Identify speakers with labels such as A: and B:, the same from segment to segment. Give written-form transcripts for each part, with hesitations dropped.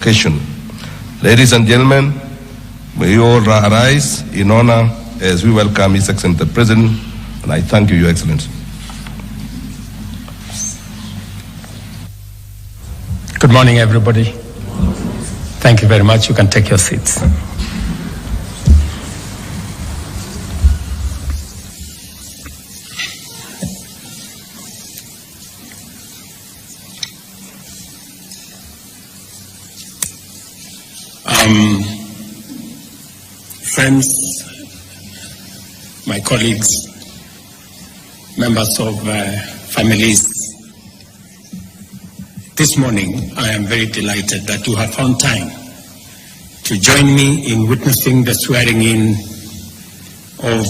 A: occasion. Ladies and gentlemen, may you all rise in honor as we welcome His Excellency the President, and I thank you, Your Excellency.
B: Good morning, everybody. Thank you very much. You can take your seats. Friends, my colleagues, members of families, this morning I am very delighted that you have found time to join me in witnessing the swearing in of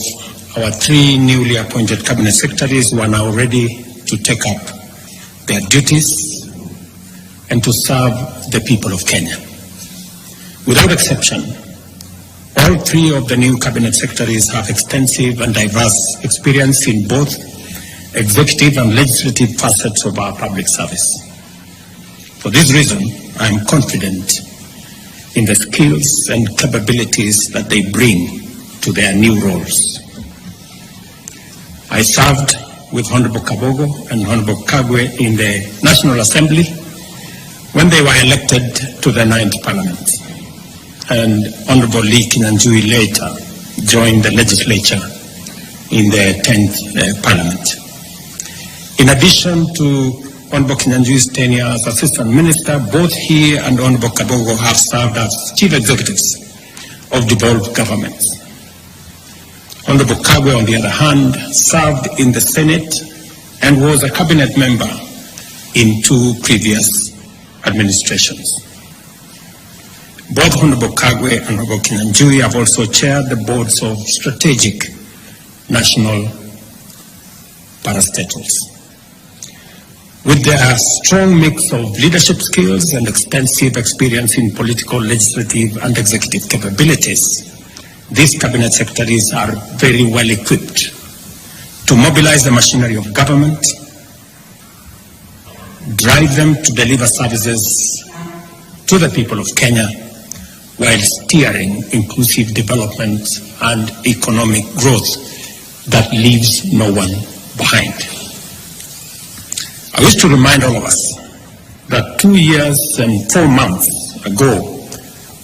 B: our 3 newly appointed cabinet secretaries who are now ready to take up their duties and to serve the people of Kenya. Without exception, all 3 of the new cabinet secretaries have extensive and diverse experience in both executive and legislative facets of our public service. For this reason, I am confident in the skills and capabilities that they bring to their new roles. I served with Honorable Kabogo and Honorable Kagwe in the National Assembly when they were elected to the 9th Parliament, and Honorable Lee Kinyanjui later joined the legislature in the 10th Parliament. In addition to Honorable Kinyanjui's tenure as Assistant Minister, both he and Honorable Kabogo have served as Chief Executives of devolved governments. Honorable Kagwe, on the other hand, served in the Senate and was a cabinet member in 2 previous administrations. Both Honorable Kagwe and Honorable Kinyanjui have also chaired the boards of strategic national parastatals. With their strong mix of leadership skills and extensive experience in political, legislative, and executive capabilities, these cabinet secretaries are very well equipped to mobilize the machinery of government, drive them to deliver services to the people of Kenya, while steering inclusive development and economic growth that leaves no one behind. I wish to remind all of us that 2 years and 4 months ago,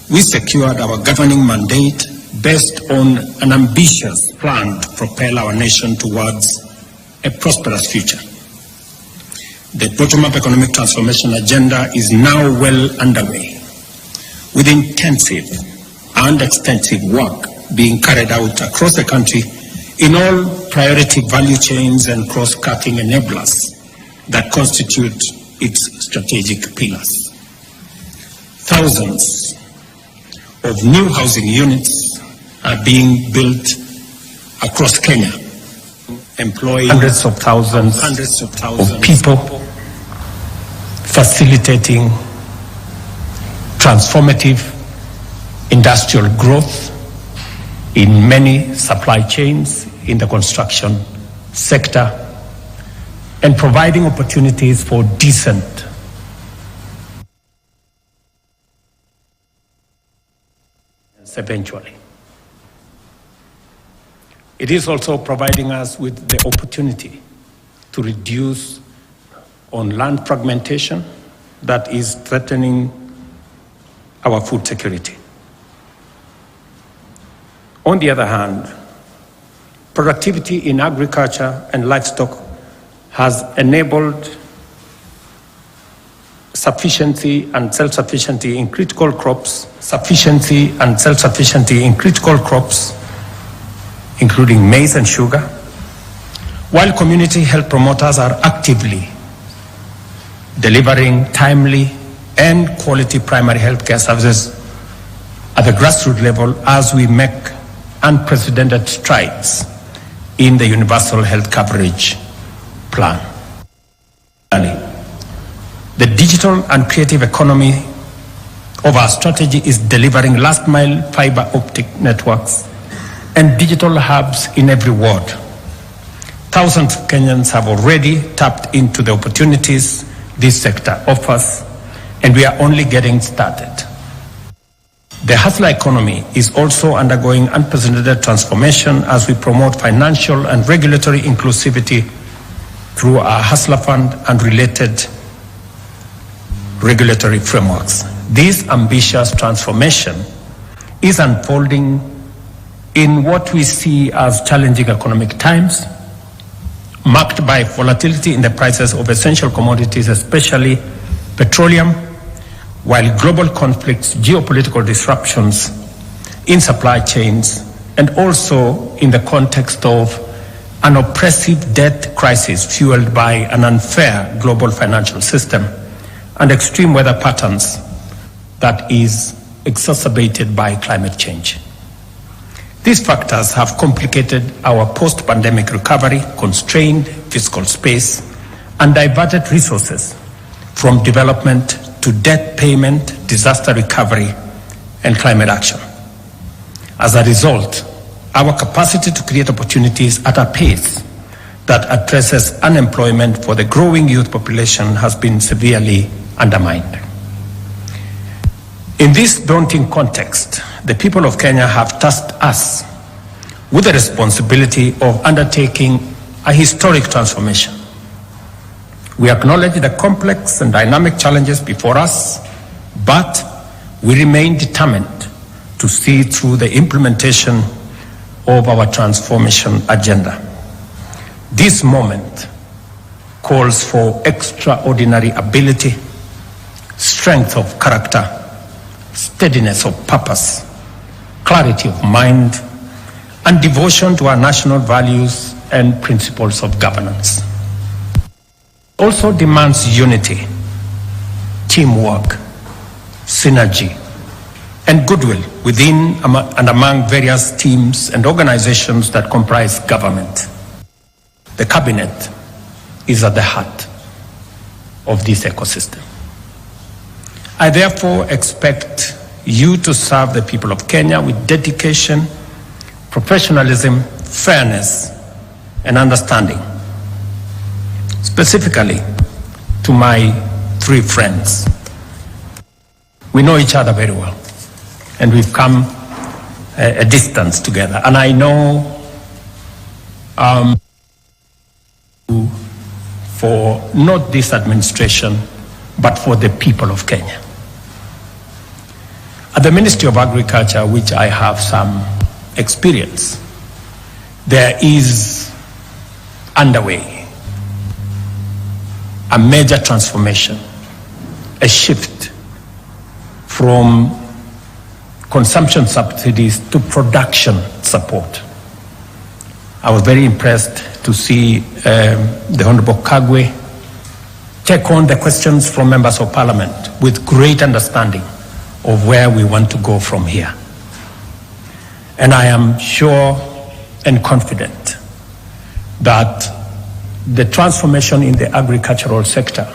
B: we secured our governing mandate based on an ambitious plan to propel our nation towards a prosperous future. The bottom-up economic transformation agenda is now well underway, with intensive and extensive work being carried out across the country in all priority value chains and cross-cutting enablers that constitute its strategic pillars. Thousands of new housing units are being built across Kenya, employing hundreds of thousands of people, facilitating transformative industrial growth in many supply chains in the construction sector, and providing opportunities for decent eventually. It is also providing us with the opportunity to reduce on land fragmentation that is threatening our food security. On the other hand, productivity in agriculture and livestock has enabled sufficiency and self-sufficiency in critical crops, including maize and sugar, while community health promoters are actively delivering timely and quality primary health care services at the grassroots level as we make unprecedented strides in the universal health coverage plan. The digital and creative economy of our strategy is delivering last-mile fiber optic networks and digital hubs in every ward. Thousands of Kenyans have already tapped into the opportunities this sector offers, and we are only getting started. The hustler economy is also undergoing unprecedented transformation as we promote financial and regulatory inclusivity through our Hustler Fund and related regulatory frameworks. This ambitious transformation is unfolding in what we see as challenging economic times, marked by volatility in the prices of essential commodities, especially petroleum, while global conflicts, geopolitical disruptions in supply chains, and also in the context of an oppressive debt crisis fueled by an unfair global financial system and extreme weather patterns that is exacerbated by climate change. These factors have complicated our post-pandemic recovery, constrained fiscal space, and diverted resources from development to debt payment, disaster recovery, and climate action. As a result, our capacity to create opportunities at a pace that addresses unemployment for the growing youth population has been severely undermined. In this daunting context, the people of Kenya have tasked us with the responsibility of undertaking a historic transformation. We acknowledge the complex and dynamic challenges before us, but we remain determined to see through the implementation of our transformation agenda. This moment calls for extraordinary ability, strength of character, steadiness of purpose, clarity of mind, and devotion to our national values and principles of governance. Also demands unity, teamwork, synergy, and goodwill within and among various teams and organizations that comprise government. The cabinet is at the heart of this ecosystem. I therefore expect you to serve the people of Kenya with dedication, professionalism, fairness, and understanding. Specifically, to my three friends. We know each other very well, and we've come a distance together. And I know for not this administration, but for the people of Kenya. At the Ministry of Agriculture, which I have some experience, there is underway a major transformation, a shift from consumption subsidies to production support. I was very impressed to see the Honorable Kagwe take on the questions from members of parliament with great understanding of where we want to go from here. And I am sure and confident that the transformation in the agricultural sector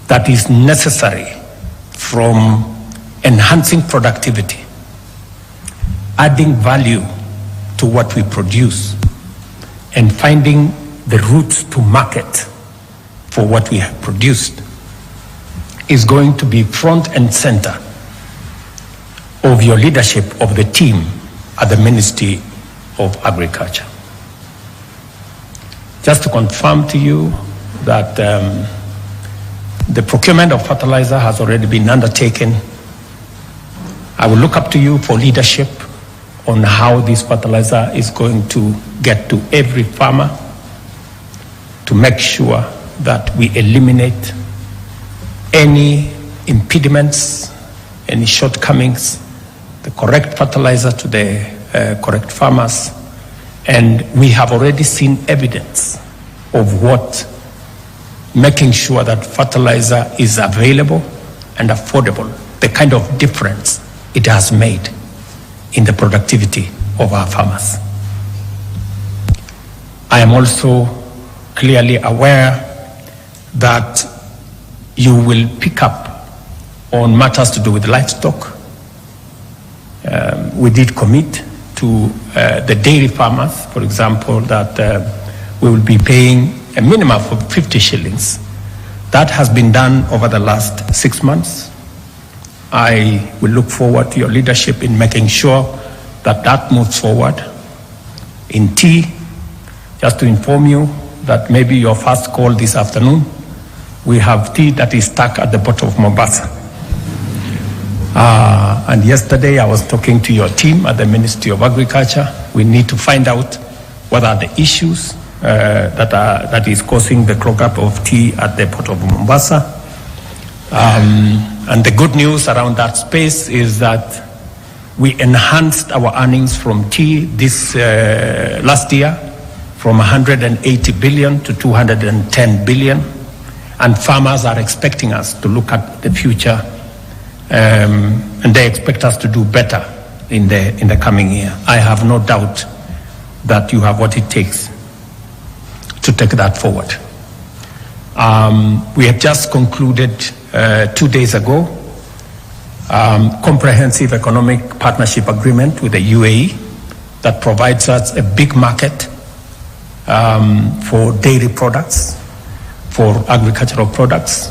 B: that is necessary from enhancing productivity, adding value to what we produce, and finding the routes to market for what we have produced is going to be front and center of your leadership of the team at the Ministry of Agriculture. Just to confirm to you that the procurement of fertilizer has already been undertaken. I will look up to you for leadership on how this fertilizer is going to get to every farmer to make sure that we eliminate any impediments, any shortcomings, the correct fertilizer to the correct farmers. And we have already seen evidence of what making sure that fertilizer is available and affordable, the kind of difference it has made in the productivity of our farmers. I am also clearly aware that you will pick up on matters to do with livestock. We did commit to the dairy farmers, for example, that we will be paying a minimum of 50 shillings That has been done over the last 6 months. I will look forward to your leadership in making sure that that moves forward. In tea, just to inform you that maybe your first call this afternoon, we have tea that is stuck at the bottom of Mombasa. And yesterday I was talking to your team at the Ministry of Agriculture. We need to find out what are the issues that is causing the clog up of tea at the port of Mombasa. And the good news around that space is that we enhanced our earnings from tea this last year from 180 billion to 210 billion. And farmers are expecting us to look at the future, and they expect us to do better in the coming year. I have no doubt that you have what it takes to take that forward. We have just concluded 2 days ago comprehensive economic partnership agreement with the UAE that provides us a big market for dairy products, for agricultural products.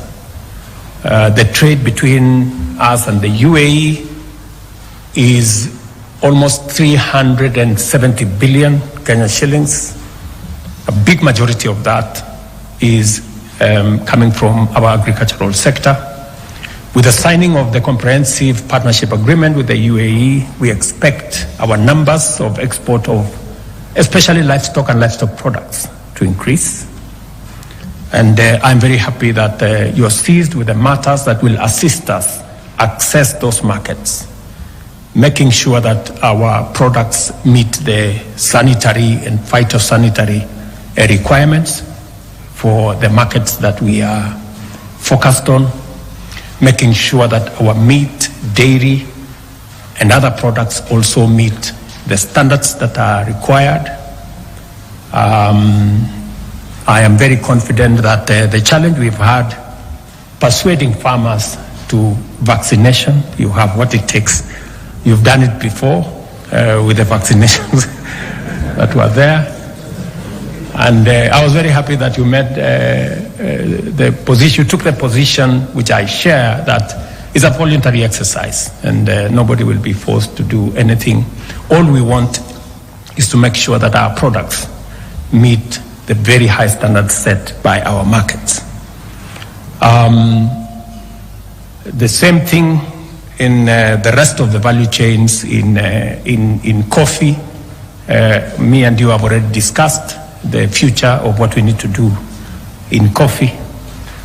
B: The trade between us and the UAE is almost 370 billion Kenyan shillings. A big majority of that is coming from our agricultural sector. With the signing of the comprehensive partnership agreement with the UAE, we expect our numbers of export of especially livestock and livestock products to increase. And I'm very happy that you are seized with the matters that will assist us access those markets, making sure that our products meet the sanitary and phytosanitary requirements for the markets that we are focused on, making sure that our meat, dairy, and other products also meet the standards that are required. I am very confident that the challenge we've had persuading farmers to vaccination, you have what it takes. You've done it before with the vaccinations that were there. And I was very happy that you made the position, you took the position which I share, that is a voluntary exercise and nobody will be forced to do anything. All we want is to make sure that our products meet the very high standards set by our markets. The same thing in the rest of the value chains in coffee. Me and you have already discussed the future of what we need to do in coffee,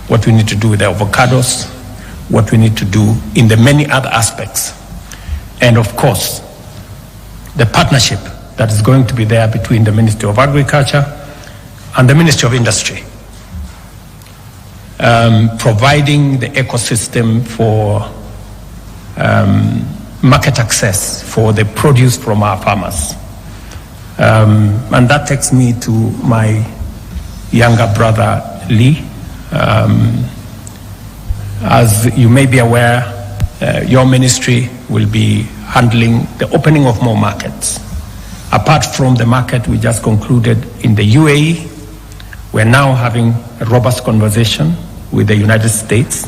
B: what we need to do with the avocados, what we need to do in the many other aspects. And of course, the partnership that is going to be there between the Ministry of Agriculture and the Ministry of Industry, providing the ecosystem for market access for the produce from our farmers. And that takes me to my younger brother, Lee. As you may be aware, your ministry will be handling the opening of more markets. Apart from the market we just concluded in the UAE, we're now having a robust conversation with the United States.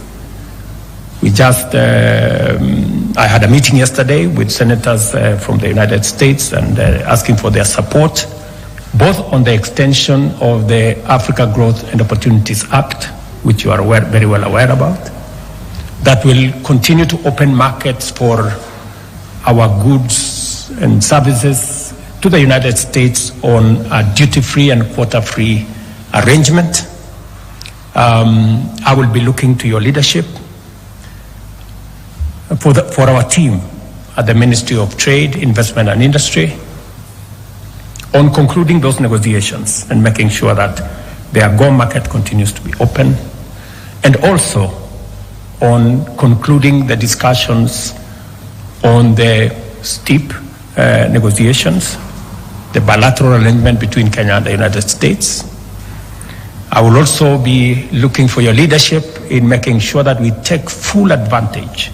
B: We just, I had a meeting yesterday with senators from the United States and asking for their support, both on the extension of the Africa Growth and Opportunities Act, which you are very well aware about, that will continue to open markets for our goods and services to the United States on a duty-free and quota-free arrangement. I will be looking to your leadership for our team at the Ministry of Trade, Investment and Industry on concluding those negotiations and making sure that the AGOA market continues to be open, and also on concluding the discussions on the STEEP negotiations, the bilateral arrangement between Kenya and the United States. I will also be looking for your leadership in making sure that we take full advantage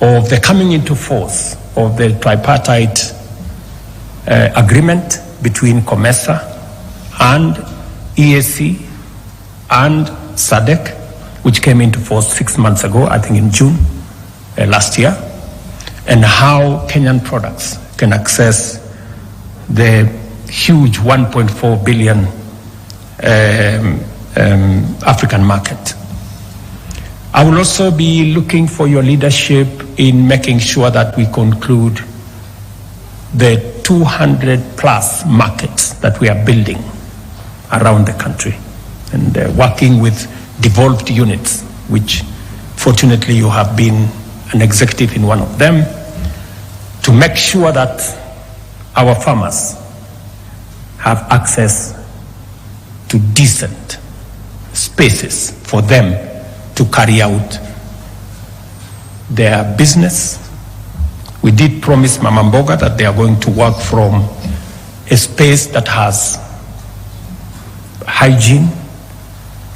B: of the coming into force of the tripartite agreement between COMESA and EAC and SADC, which came into force 6 months ago, I think in June last year, and how Kenyan products can access the huge 1.4 billion African market. I will also be looking for your leadership in making sure that we conclude the 200 plus markets that we are building around the country, and working with devolved units, which fortunately you have been an executive in one of them, to make sure that our farmers have access to decent spaces for them to carry out their business. We did promise Mama Mboga that they are going to work from a space that has hygiene,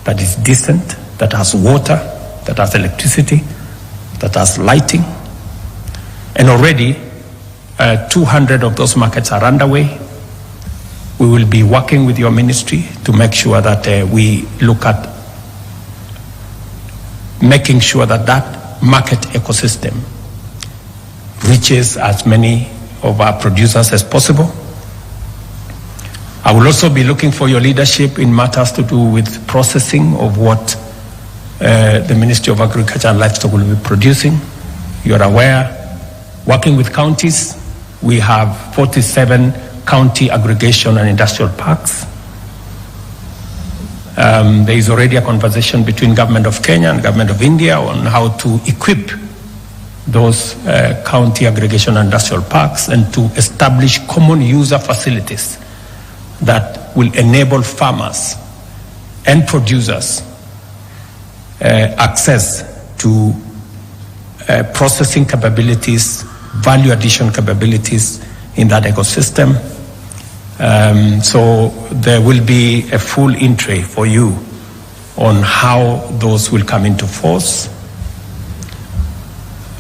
B: that is decent, that has water, that has electricity, that has lighting. And already 200 of those markets are underway. We will be working with your ministry to make sure that we look at making sure that that market ecosystem reaches as many of our producers as possible. I will also be looking for your leadership in matters to do with processing of what the Ministry of Agriculture and Livestock will be producing. You are aware, working with counties, we have 47 county aggregation and industrial parks. There is already a conversation between Government of Kenya and Government of India on how to equip those county aggregation and industrial parks and to establish common user facilities that will enable farmers and producers access to processing capabilities, value addition capabilities in that ecosystem. So there will be a full entry for you on how those will come into force.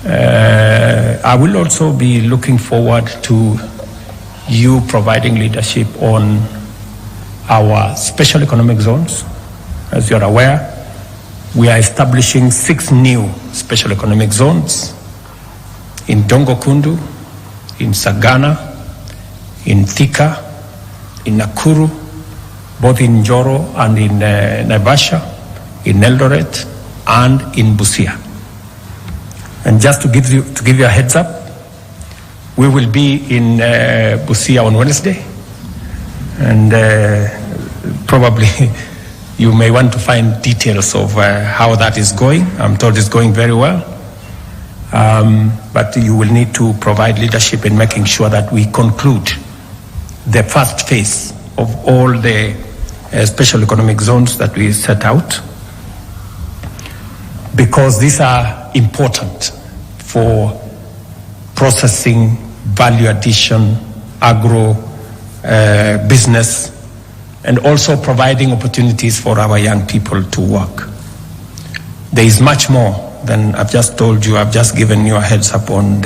B: I will also be looking forward to you providing leadership on our special economic zones. As you're aware, we are establishing 6 new special economic zones in Dongo Kundu, in Sagana, in Thika, in Nakuru, both in Njoro and in Naivasha, in Eldoret, and in Busia. And just to give you a heads up, we will be in Busia on Wednesday, and probably you may want to find details of how that is going. I'm told it's going very well, but you will need to provide leadership in making sure that we conclude the first phase of all the special economic zones that we set out, because these are important for processing, value addition, agro business, and also providing opportunities for our young people to work. There is much more than I've just told you. I've just given you a heads up on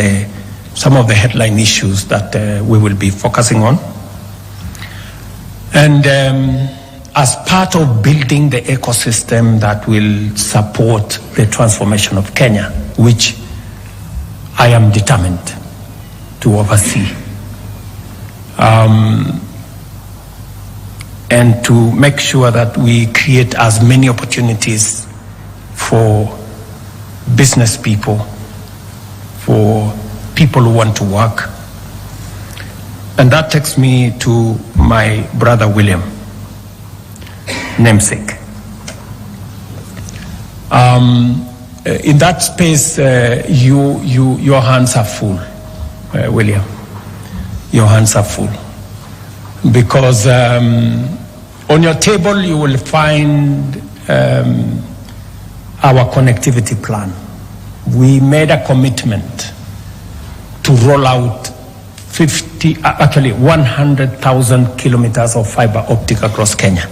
B: some of the headline issues that we will be focusing on. And as part of building the ecosystem that will support the transformation of Kenya, which I am determined to oversee, and to make sure that we create as many opportunities for business people, for people who want to work. And that takes me to my brother William, namesake. In that space, your hands are full, William. Your hands are full. Because on your table you will find our connectivity plan. We made a commitment to roll out 100,000 kilometers of fiber optic across Kenya.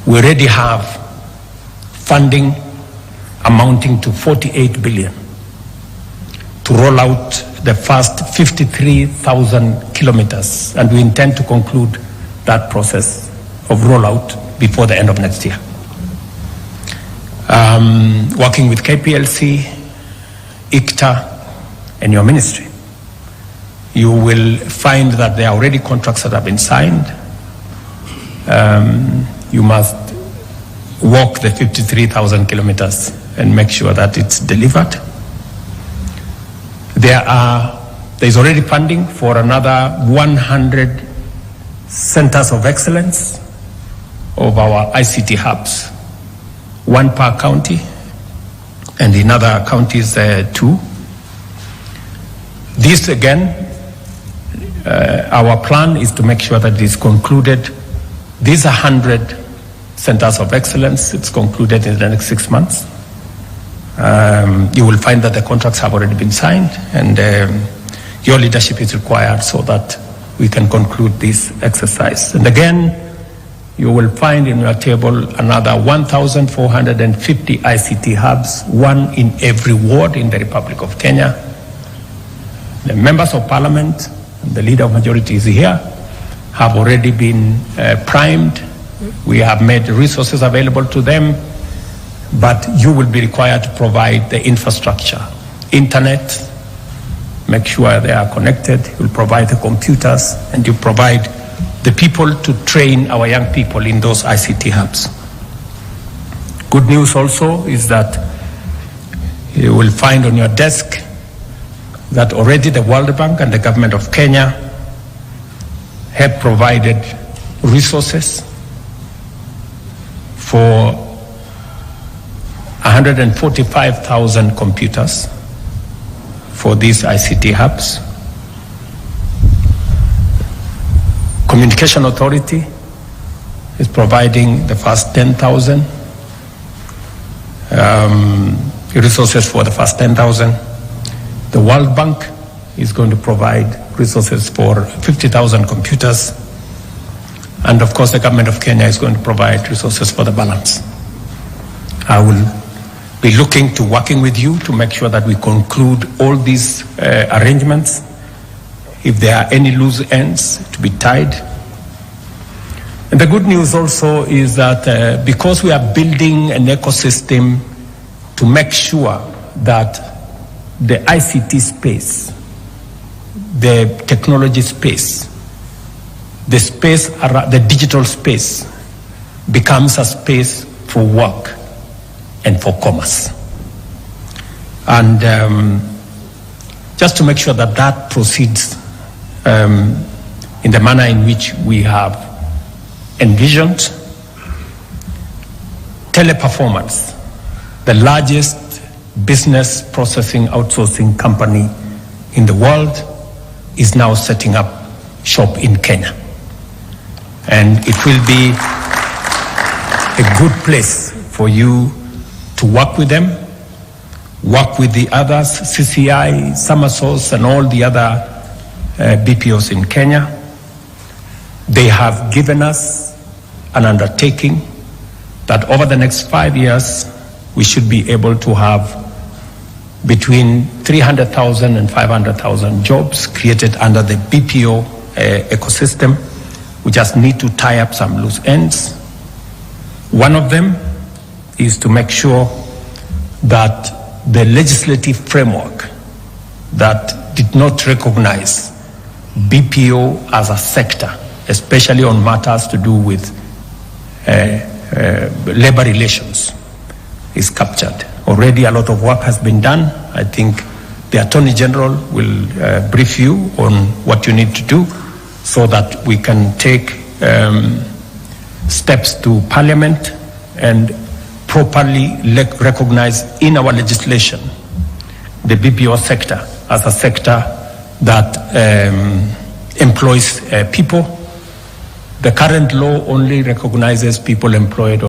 B: We already have funding amounting to 48 billion to roll out the first 53,000 kilometers, and we intend to conclude that process of rollout before the end of next year. working with KPLC, ICTA, and your ministry, you will find that there are already contracts that have been signed. You must walk the 53,000 kilometers and make sure that it's delivered. There's already funding for another 100 centers of excellence of our ICT hubs, one per county, and in other counties 2. This again, our plan is to make sure that it is concluded. These are 100 centers of excellence. It's concluded in the next 6 months. You will find that the contracts have already been signed, and your leadership is required so that we can conclude this exercise. And again, you will find in your table another 1,450 ICT hubs, one in every ward in the Republic of Kenya. The members of parliament, and the leader of majority is here, have already been primed. We have made resources available to them, but you will be required to provide the infrastructure, internet, make sure they are connected, you'll provide the computers, and you provide the people to train our young people in those ICT hubs. Good news also is that you will find on your desk that already the World Bank and the government of Kenya have provided resources for 145,000 computers for these ICT hubs. Communication Authority is providing the first 10,000 resources for the first 10,000. The World Bank is going to provide resources for 50,000 computers. And of course, the government of Kenya is going to provide resources for the balance. I will be looking to working with you to make sure that we conclude all these arrangements. If there are any loose ends, to be tied. And the good news also is that because we are building an ecosystem to make sure that the ICT space, the technology space, the digital space becomes a space for work and for commerce. And just to make sure that that proceeds in the manner in which we have envisioned, Teleperformance, the largest business processing outsourcing company in the world, is now setting up shop in Kenya. And it will be a good place for you to work with them, work with the others, CCI, Summersource, and all the other BPOs in Kenya. They have given us an undertaking that over the next 5 years, we should be able to have between 300,000 and 500,000 jobs created under the BPO ecosystem. We just need to tie up some loose ends. One of them is to make sure that the legislative framework that did not recognize BPO as a sector, especially on matters to do with labor relations, is captured. Already a lot of work has been done. I think the Attorney General will brief you on what you need to do so that we can take steps to Parliament and properly recognize in our legislation the BPO sector as a sector that employs people. The current law only recognizes people employed